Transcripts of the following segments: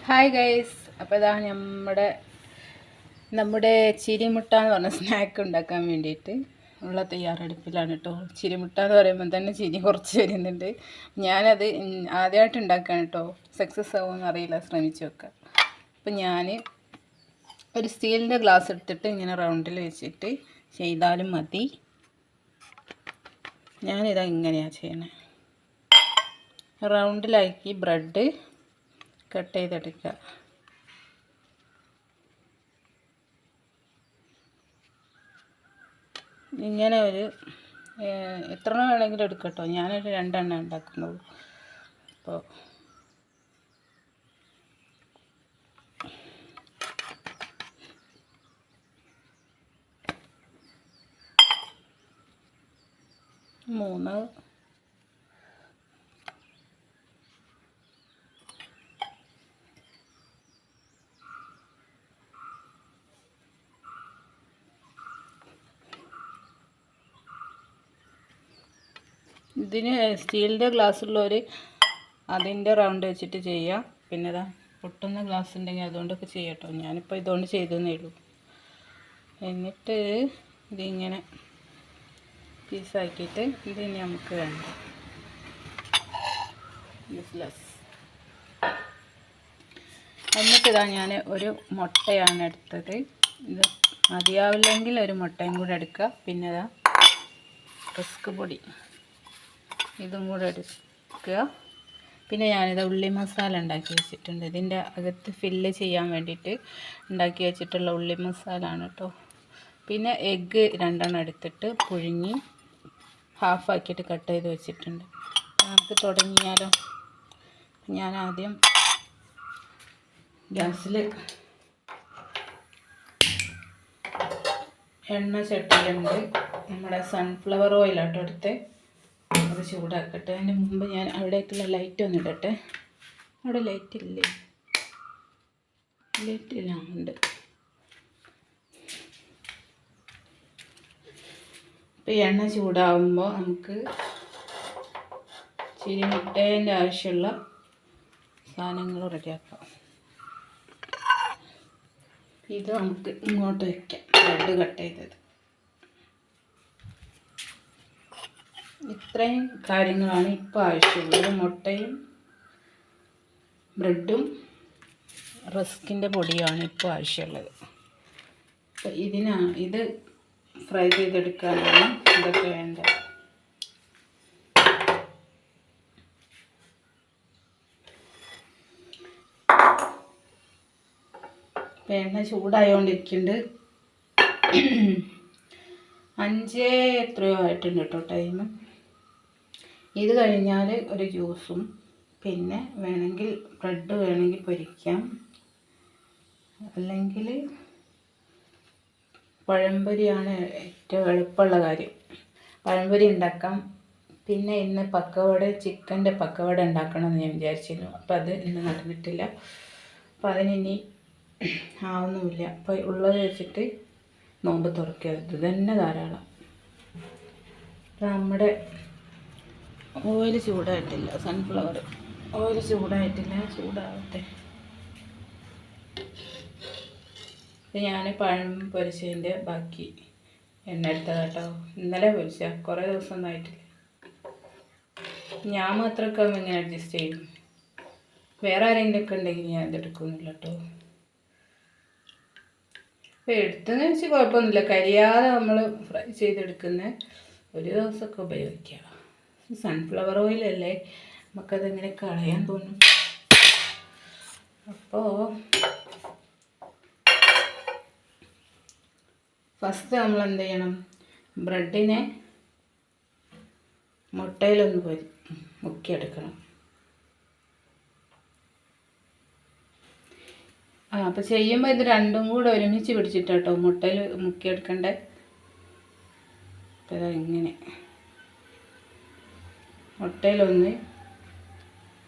Hi guys, അപ്പോൾ ഇതാ നമ്മുടെ ചിരിമുട്ട എന്ന് പറഞ്ഞ സ്നാക്ക് ഉണ്ടാക്കാൻ വേണ്ടിയിട്ട് ഉള്ള തയ്യാറെടുപ്പിലാണ് കേട്ടോ. ചിരിമുട്ട എന്ന് പറയുമ്പോൾ തന്നെ ചിരി കുറച്ച് വരുന്നുണ്ട്. ഞാനത് ആദ്യമായിട്ട് ഉണ്ടാക്കാൻ കേട്ടോ. സക്സസ് ആവുമെന്ന് അറിയില്ല, ശ്രമിച്ച് നോക്കാം. അപ്പം ഞാൻ ഒരു സ്റ്റീലിൻ്റെ ഗ്ലാസ് എടുത്തിട്ട് ഇങ്ങനെ റൗണ്ടിൽ വെച്ചിട്ട് ചെയ്താലും മതി. ഞാനിതാ ഇങ്ങനെയാണ് ചെയ്യണേ. റൗണ്ടിലാക്കി ബ്രെഡ് കട്ട് ചെയ്തെടുക്കുക. ഇങ്ങനെ ഒരു എത്ര എണ്ണം വേണമെങ്കിലും എടുക്കട്ടോ. ഞാനൊരു 2 എണ്ണം ഉണ്ടാക്കുന്നുള്ളൂ. അപ്പോൾ മൂന്ന് ഇതിന് സ്റ്റീലിൻ്റെ ഗ്ലാസ് ഉള്ളവർ അതിൻ്റെ റൗണ്ട് വെച്ചിട്ട് ചെയ്യാം. പിന്നെ ഇതാ പൊട്ടുന്ന ഗ്ലാസ് ഉണ്ടെങ്കിൽ അതുകൊണ്ടൊക്കെ ചെയ്യട്ടോ. ഞാനിപ്പോൾ ഇതുകൊണ്ട് ചെയ്തതേ ഉള്ളൂ. എന്നിട്ട് ഇതിങ്ങനെ പീസാക്കിയിട്ട് ഇതിന് നമുക്ക് വേണ്ട യൂസ്ലെസ്. എന്നിട്ട് ഇതാ ഞാൻ ഒരു മുട്ടയാണ് എടുത്തത്. ഇത് മതിയാവില്ലെങ്കിൽ ഒരു മുട്ടയും കൂടെ എടുക്കുക. പിന്നെ ഇതാ റസ്ക് പൊടി ഇതും കൂടെ എടുക്കുക. പിന്നെ ഞാനിത് ഉള്ളി മസാല ഉണ്ടാക്കി വെച്ചിട്ടുണ്ട്. ഇതിൻ്റെ അകത്ത് ഫില്ല് ചെയ്യാൻ വേണ്ടിയിട്ട് ഉണ്ടാക്കി വെച്ചിട്ടുള്ള ഉള്ളി മസാല ആണ് കേട്ടോ. പിന്നെ എഗ്ഗ് 2 എണ്ണം എടുത്തിട്ട് പുഴുങ്ങി ഹാഫാക്കിയിട്ട് കട്ട് ചെയ്ത് വെച്ചിട്ടുണ്ട്. നമുക്ക് തുടങ്ങിയാലോ. ഞാൻ ആദ്യം ഗ്യാസിൽ എണ്ണ ചട്ടിയിലുണ്ട്. നമ്മുടെ സൺഫ്ലവർ ഓയിലാട്ടോ എടുത്ത് അത് ചൂടാക്കട്ടെ. അതിന് മുമ്പ് ഞാൻ അവിടേക്കുള്ള ലൈറ്റ് ഒന്ന് ഇടട്ടെ. അവിടെ ലൈറ്റ് ഇല്ല, ഉണ്ട്. ഇപ്പോൾ എണ്ണ ചൂടാവുമ്പോൾ നമുക്ക് ചിരിമുട്ടേൻ്റെ ആവശ്യമുള്ള സാധനങ്ങൾ റെഡിയാക്കാം. ഇത് നമുക്ക് ഇങ്ങോട്ട് വയ്ക്കാം. ബ്രെഡ് കട്ട് ചെയ്തത്. ഇത്രയും കാര്യങ്ങളാണ് ഇപ്പോൾ ആവശ്യമുള്ളത്. മുട്ടയും ബ്രെഡും റസ്കിൻ്റെ പൊടിയുമാണ് ഇപ്പോൾ ആവശ്യമുള്ളത്. അപ്പോൾ ഇത് ഫ്രൈ ചെയ്തെടുക്കാനാണ് ഇതൊക്കെ വേണ്ടത്. എണ്ണ ചൂടായോണ്ടിരിക്കുന്നുണ്ട്. 5 എത്രയോ ആയിട്ടുണ്ട് കേട്ടോ ടൈം. ഇത് കഴിഞ്ഞാൽ ഒരു ജ്യൂസും, പിന്നെ വേണമെങ്കിൽ ബ്രെഡ് വേണമെങ്കിൽ പൊരിക്കാം, അല്ലെങ്കിൽ പഴംപൊരിയാണ് ഏറ്റവും എളുപ്പമുള്ള കാര്യം. പഴംപൊരി ഉണ്ടാക്കാം. പിന്നെ ഇന്ന് ചിക്കൻ്റെ പക്കവട ഉണ്ടാക്കണമെന്ന് ഞാൻ വിചാരിച്ചിരുന്നു. അപ്പോൾ അത് ഇന്ന് നടന്നിട്ടില്ല. അപ്പോൾ അതിനി ആവുന്നുമില്ല. അപ്പോൾ ഉള്ളത് വെച്ചിട്ട് നോമ്പ് തുറക്കരുത്. ഇത് തന്നെ ധാരാളം. നമ്മുടെ ഓയിൽ ചൂടായിട്ടില്ല, സൺഫ്ലവർ ഓയിൽ ചൂടായിട്ടില്ല, ചൂടാവട്ടെ. ഞാൻ പഴം പൊരിച്ചതിൻ്റെ ബാക്കി എണ്ണ എടുത്തത് കേട്ടോ. ഇന്നലെ പൊരിച്ച, കുറേ ദിവസമൊന്നും ആയിട്ടില്ല. ഞാൻ മാത്രമൊക്കെ ഇങ്ങനെ അഡ്ജസ്റ്റ് ചെയ്യും. വേറെ ആരെങ്കിലുമൊക്കെ ഉണ്ടെങ്കിൽ ഞാൻ ഇതെടുക്കുന്നില്ല കേട്ടോ. അപ്പോൾ എടുത്തെന്ന് വെച്ച് കുഴപ്പമൊന്നുമില്ല. കരിയാതെ നമ്മൾ ഫ്രൈ ചെയ്തെടുക്കുന്ന ഒരു ദിവസമൊക്കെ ഉപയോഗിക്കുക. സൺഫ്ലവർ ഓയിലല്ലേ, നമുക്കതെങ്ങനെ കളയാൻ തോന്നും. അപ്പോൾ ഫസ്റ്റ് നമ്മൾ എന്ത് ചെയ്യണം, ബ്രെഡിനെ മുട്ടയിലൊന്ന് മുക്കിയെടുക്കണം. അപ്പോൾ ചെയ്യുമ്പോൾ ഇത് രണ്ടും കൂടെ ഒരുമിച്ച് പിടിച്ചിട്ടോ മുട്ടയിൽ മുക്കിയെടുക്കണ്ടേ. അപ്പോൾ ഇങ്ങനെ മുട്ടയിലൊന്ന്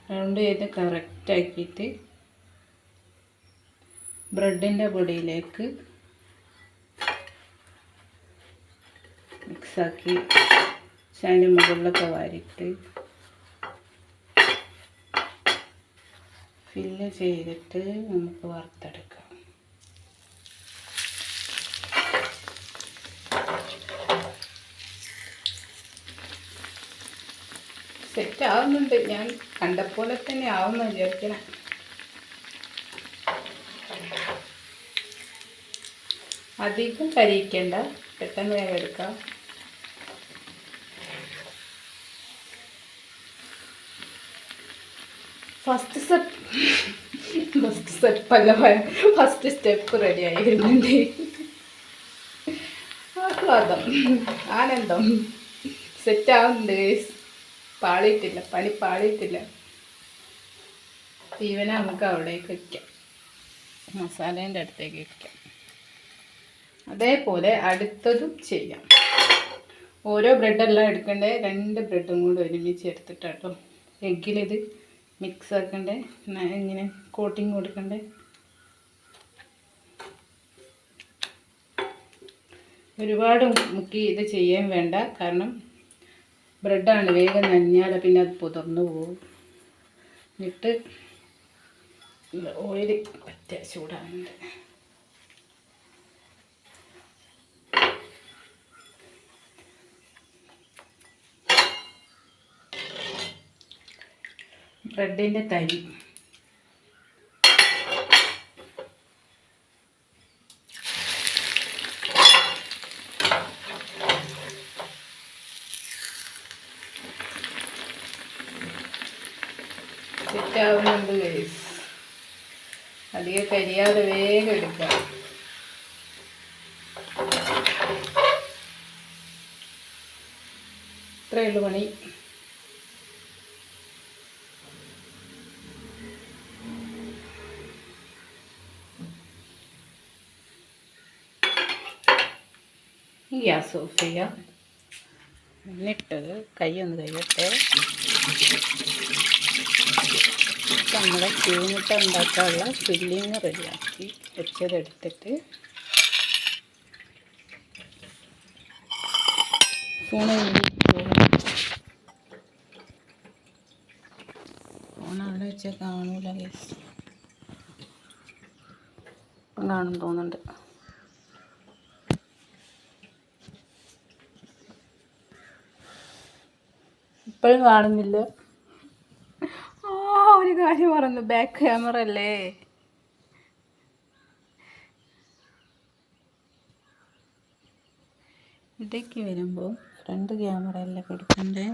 റൗണ്ട് ചെയ്ത് കറക്റ്റാക്കിയിട്ട് ബ്രെഡിൻ്റെ പൊടിയിലേക്ക് മിക്സാക്കി അതിൻ്റെ മുകളിലൊക്കെ വാരിയിട്ട് ഫില്ല് ചെയ്തിട്ട് നമുക്ക് വറുത്തെടുക്കാം. സെറ്റ് ആവുന്നുണ്ട്. ഞാൻ കണ്ടപ്പോലെ തന്നെ ആവുമെന്ന് വിചാരിക്കണം. അധികം കരിയിക്കേണ്ട, പെട്ടെന്ന് വേഗം എടുക്കാം. ഫസ്റ്റ് സ്റ്റെപ്പ് റെഡി ആയിരുന്നുണ്ട്. ആഹ്ലാദം, ആനന്ദം. സെറ്റ് ആവുന്നുണ്ട്. പാളിയിട്ടില്ല, പണി പാളിയിട്ടില്ല. ഇവനെ നമുക്ക് അവിടേക്ക് വയ്ക്കാം, മസാലേൻ്റെ അടുത്തേക്ക് വയ്ക്കാം. അതേപോലെ അടുത്തതും ചെയ്യാം. ഓരോ ബ്രെഡെല്ലാം എടുക്കണ്ടേ, 2 ബ്രെഡും കൂടി ഒരുമിച്ച് എടുത്തിട്ടാട്ടോ എഗ്ഗിലിത് മിക്സ് ആക്കണ്ടേ, ഇങ്ങനെ കോട്ടിങ് കൊടുക്കണ്ടേ. ഒരുപാട് മുക്കി ഇത് ചെയ്യാൻ വേണ്ട, കാരണം ബ്രെഡാണ്, വേഗം നനഞ്ഞാൽ പിന്നെ അത് പുതർന്നു പോകും. എന്നിട്ട് ഓയിൽ പറ്റ ചൂടാകുന്നുണ്ട്. ബ്രെഡിൻ്റെ തരി സെറ്റാവുന്നുണ്ട് ഗൈസ്. അധികം കരിയാതെ വേഗം എടുക്കാം. ഇത്രയേ ഉള്ളൂ പണി. ഗ്യാസ് ഓഫ് ചെയ്യാം. എന്നിട്ടത് കൈയൊന്ന് കഴിയട്ടെ. നമ്മളെ ചൂനിട്ട ഉണ്ടാക്കാനുള്ള ഫില്ലിങ് റെഡിയാക്കി വെച്ചതെടുത്തിട്ട് ഫോൺ അവിടെ വെച്ചാൽ കാണൂല ഗൈസ്. കാണും തോന്നുന്നുണ്ട്. ഇപ്പോഴും കാണുന്നില്ല. ഒരു കാര്യം പറഞ്ഞു, ബാക്ക് ക്യാമറ അല്ലേ. ഇടയ്ക്ക് വരുമ്പോൾ ഫ്രണ്ട് ക്യാമറ അല്ലേ കൊടുക്കണ്ടേ.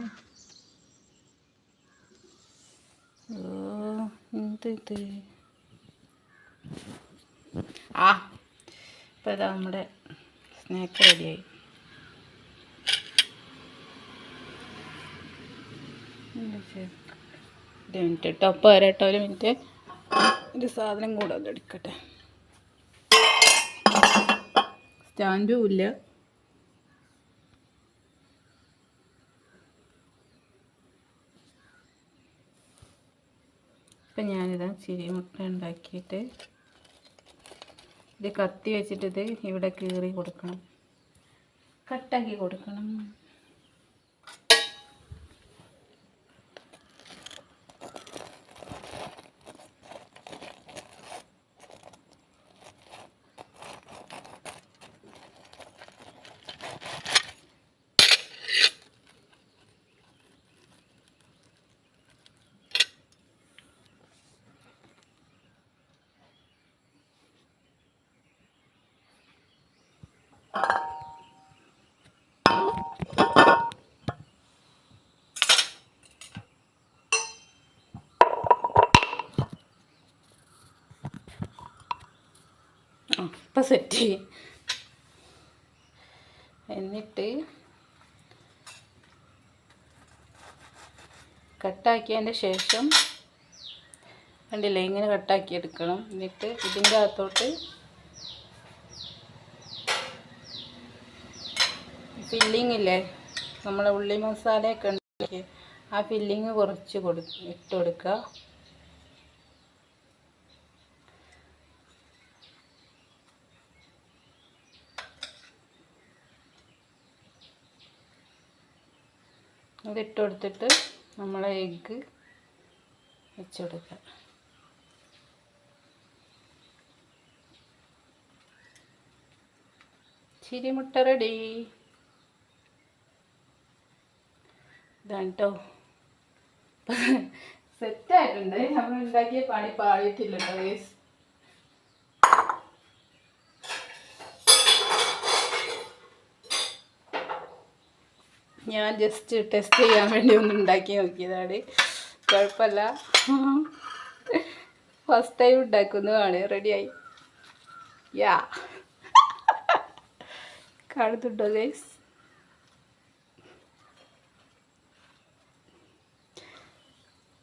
ഇത് ഇപ്പോൾ ഇതാ നമ്മുടെ സ്നാക്ക് റെഡിയായി. ഒരു മിനിറ്റ് കേട്ടോ, ഒപ്പം വരട്ടോ, ഒരു മിനിറ്റ്. ഒരു സാധനം കൂടെ ഒന്ന് എടുക്കട്ടെ. സ്റ്റാൻഡും ഇല്ല. ഇപ്പം ഞാനിതാ ചിരിമുട്ട ഉണ്ടാക്കിയിട്ട് ഇത് കത്തി വെച്ചിട്ട് ഇവിടെ കീറി കൊടുക്കണം, കട്ടാക്കി കൊടുക്കണം. ഇപ്പം സെറ്റ് ചെയ്യും. എന്നിട്ട് കട്ടാക്കിയതിൻ്റെ ശേഷം കണ്ടില്ലേ, ഇങ്ങനെ കട്ടാക്കി എടുക്കണം. എന്നിട്ട് ഇതിൻ്റെ അകത്തോട്ട് ഫില്ലിങ് ഇല്ലേ, നമ്മളെ ഉള്ളി മസാലയൊക്കെ ഉണ്ടാക്കി ആ ഫില്ലിങ് കുറച്ച് ഇട്ട് കൊടുക്കുക. അതിട്ട് കൊടുത്തിട്ട് നമ്മളെ എഗ്ഗ് വെച്ച് കൊടുക്കുക. ചിരിമുട്ട റെഡി. ഇതാണ് കേട്ടോ, സെറ്റായിട്ടുണ്ട്. നമ്മൾ ഉണ്ടാക്കിയ പണി പാടിയിട്ടില്ല കേട്ടോ ഗൈസ്. ഞാൻ ജസ്റ്റ് ടെസ്റ്റ് ചെയ്യാൻ വേണ്ടി ഒന്ന് ഉണ്ടാക്കി നോക്കിയതാണ്. കുഴപ്പമില്ല, ഫസ്റ്റ് ടൈം ഉണ്ടാക്കുന്നതാണ്. റെഡിയായി. യാ, കാണുന്നുണ്ടോ ഗൈസ്?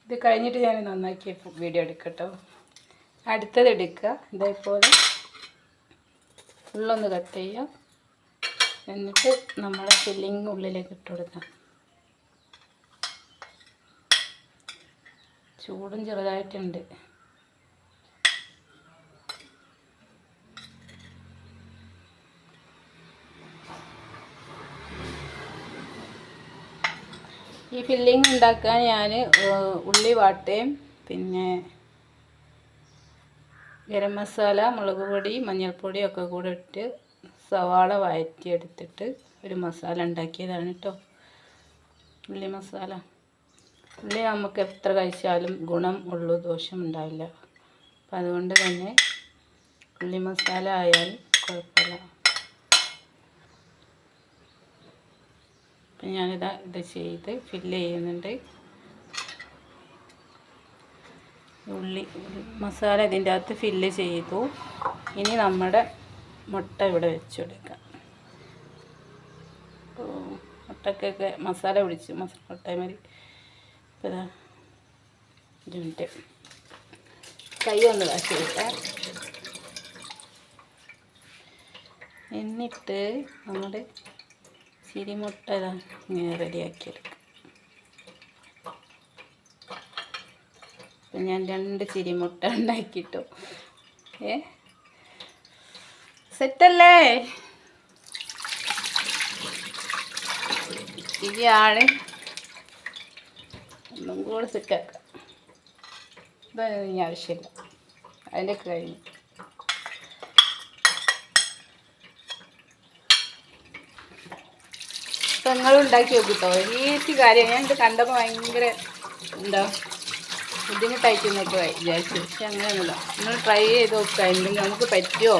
ഇത് കഴിഞ്ഞിട്ട് ഞാൻ നന്നാക്കിയ വീഡിയോ എടുക്കട്ടോ. അടുത്തത് എടുക്കുക, ഇതേപോലെ ഫുള്ളൊന്ന് കട്ട് ചെയ്യുക. എന്നിട്ട് നമ്മളെ ഫില്ലിങ് ഉള്ളിലേക്ക് ഇട്ട് കൊടുക്കാം. ചൂടും ചെറുതായിട്ടുണ്ട്. ഈ ഫില്ലിങ് ഉണ്ടാക്കാൻ ഞാൻ ഉള്ളി വാട്ടയും പിന്നെ ഗരം മസാല, മുളക് പൊടി, മഞ്ഞൾപ്പൊടി ഒക്കെ കൂടെ ഇട്ട് സവാള വഴറ്റിയെടുത്തിട്ട് ഒരു മസാല ഉണ്ടാക്കിയതാണ് കേട്ടോ. ഉള്ളി മസാല. ഉള്ളി നമുക്ക് എത്ര കഴിച്ചാലും ഗുണം ഉള്ളൂ, ദോഷം ഉണ്ടാവില്ല. അപ്പം അതുകൊണ്ട് തന്നെ ഉള്ളി മസാല ആയാലും കുഴപ്പമില്ല. അപ്പം ഞാനിത് ചെയ്ത് ഫില്ല് ചെയ്യുന്നുണ്ട്. ഉള്ളി മസാല ഇതിൻ്റെ അകത്ത് ഫില്ല് ചെയ്തു. ഇനി നമ്മുടെ മുട്ട ഇവിടെ വെച്ച് കൊടുക്കാം. മുട്ടക്കൊക്കെ മസാല പിടിച്ചു, മുട്ടമരി. ഇപ്പോൾ ഇതാ ഒരു മിനിറ്റ് കൈ ഒന്ന് വാശി കിട്ടാം. എന്നിട്ട് നമ്മുടെ ചിരിമുട്ട ഇതാ ഇങ്ങനെ റെഡിയാക്കിയെടുക്കാം. അപ്പം ഞാൻ 2 ചിരിമുട്ട ഉണ്ടാക്കിയിട്ടു. സെറ്റല്ലേ? ഇനിയാണ് ഒന്നും കൂടെ സെറ്റാക്കാം. ഇതൊന്നും ഇനി ആവശ്യമില്ല, അതിൻ്റെ കഴിഞ്ഞു. അപ്പം നിങ്ങളും ഉണ്ടാക്കി നോക്കിട്ടോ. ഈസി കാര്യം. ഞാൻ ഇത് കണ്ടപ്പോൾ ഭയങ്കര എന്താ ബുദ്ധിമുട്ടായിട്ട് എന്നൊക്കെ വിചാരിച്ചു. പക്ഷെ അങ്ങനെയൊന്നുമില്ല. നിങ്ങൾ ട്രൈ ചെയ്ത് നോക്കുക. എന്തെങ്കിലും നമുക്ക് പറ്റുമോ?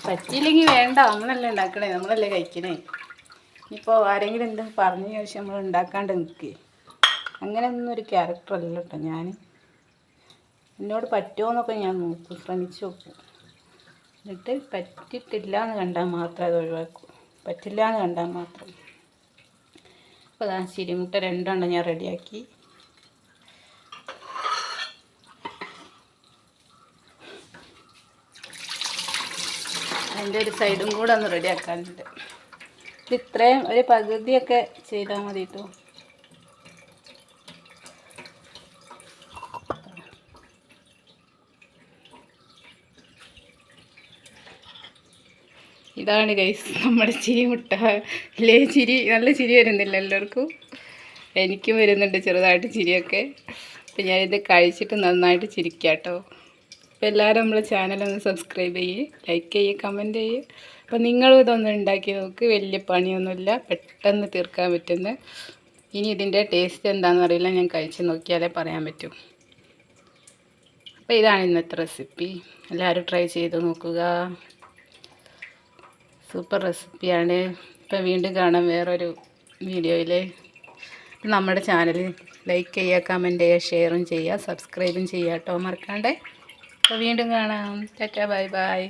പറ്റിയില്ലെങ്കിൽ വേണ്ട, നമ്മളല്ലേ ഉണ്ടാക്കണേ, നമ്മളല്ലേ കഴിക്കണേ. ഇനിയിപ്പോൾ ആരെങ്കിലും എന്തെങ്കിലും പറഞ്ഞ ശേഷം നമ്മൾ ഉണ്ടാക്കാണ്ട് നിൽക്കുക, അങ്ങനെയൊന്നും ഒരു ക്യാരക്ടറല്ല കേട്ടോ ഞാൻ. എന്നോട് പറ്റുമോ എന്നൊക്കെ ഞാൻ നോക്കും, ശ്രമിച്ചു നോക്കും. എന്നിട്ട് പറ്റിയിട്ടില്ല എന്ന് കണ്ടാൽ മാത്രം അത് ഒഴിവാക്കും. പറ്റില്ല എന്ന് കണ്ടാൽ മാത്രം. അപ്പോൾ അതാ ചിരിമുട്ട 2 ഞാൻ റെഡിയാക്കി. അതിൻ്റെ ഒരു സൈഡും കൂടെ ഒന്ന് റെഡിയാക്കാനുണ്ട്. ഇത് ഇത്രയും ഒരു പകുതിയൊക്കെ ചെയ്താൽ മതി കേട്ടോ. ഇതാണ് ഗൈസ് നമ്മുടെ ചിരിമുട്ട. ഇല്ലേ, ചിരി നല്ല ചിരി വരുന്നില്ല എല്ലാവർക്കും? എനിക്കും വരുന്നുണ്ട് ചെറുതായിട്ട് ചിരിയൊക്കെ. അപ്പം ഞാനിത് കഴിച്ചിട്ട് നന്നായിട്ട് ചിരിക്കാം കേട്ടോ. അപ്പോൾ എല്ലാവരും നമ്മളെ ചാനലൊന്ന് സബ്സ്ക്രൈബ് ചെയ്യ്, ലൈക്ക് ചെയ്യുക, കമൻറ്റ് ചെയ്യുക. അപ്പോൾ നിങ്ങളും ഇതൊന്ന് ഉണ്ടാക്കി നോക്ക്. വലിയ പണിയൊന്നുമില്ല, പെട്ടെന്ന് തീർക്കാൻ പറ്റുന്ന. ഇനി ഇതിൻ്റെ ടേസ്റ്റ് എന്താണെന്ന് അറിയില്ല, ഞാൻ കഴിച്ച് നോക്കിയാലേ പറയാൻ പറ്റൂ. അപ്പോൾ ഇതാണ് ഇന്നത്തെ റെസിപ്പി. എല്ലാവരും ട്രൈ ചെയ്ത് നോക്കുക. സൂപ്പർ റെസിപ്പിയാണ്. ഇപ്പോൾ വീണ്ടും കാണാം വേറൊരു വീഡിയോയിൽ. നമ്മുടെ ചാനൽ ലൈക്ക് ചെയ്യുക, കമൻറ്റ് ചെയ്യുക, ഷെയറും ചെയ്യുക, സബ്സ്ക്രൈബും ചെയ്യുക കേട്ടോ, മറക്കാണ്ടേ. അപ്പോൾ വീണ്ടും കാണാം. Tata, bye bye.